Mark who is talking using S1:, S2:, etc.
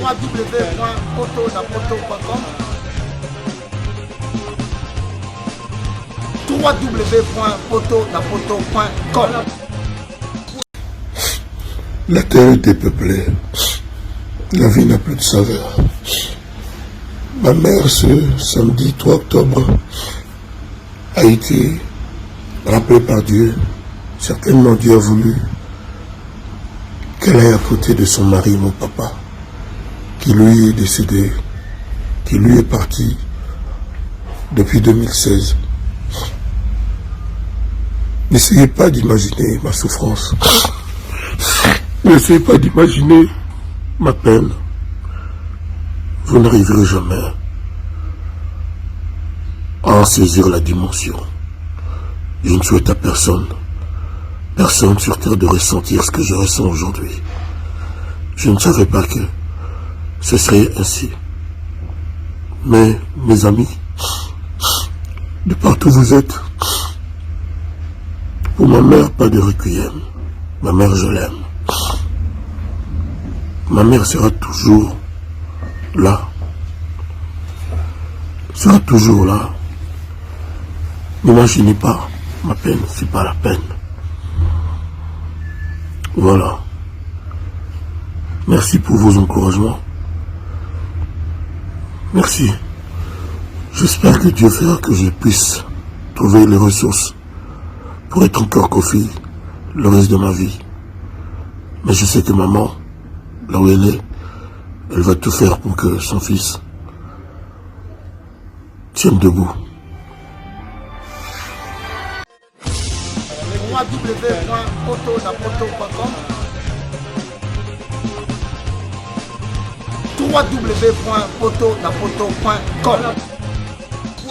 S1: www.potonapoto.com www.potonapoto.com.
S2: La terre est dépeuplée, la vie n'a plus de saveur. Ma mère, ce samedi 3 octobre, a été rappelée par Dieu. Certainement Dieu a voulu qu'elle aille à côté de son mari, mon papa, qui lui est décédé, qui lui est parti depuis 2016. N'essayez pas d'imaginer ma souffrance. N'essayez pas d'imaginer ma peine. Vous n'arriverez jamais à en saisir la dimension. Je ne souhaite à personne sur terre de ressentir ce que je ressens aujourd'hui. Je ne savais pas que ce serait ainsi. Mais, mes amis, de partout où vous êtes, pour ma mère, pas de requiem. Ma mère, je l'aime. Ma mère sera toujours là. Sera toujours là. N'imaginez pas ma peine, c'est pas la peine. Voilà. Merci pour vos encouragements. Merci. J'espère que Dieu fera que je puisse trouver les ressources pour être encore Kofi le reste de ma vie. Mais je sais que maman, là où elle est, elle va tout faire pour que son fils tienne debout.
S1: www.potonapoto.com www.potonapoto.com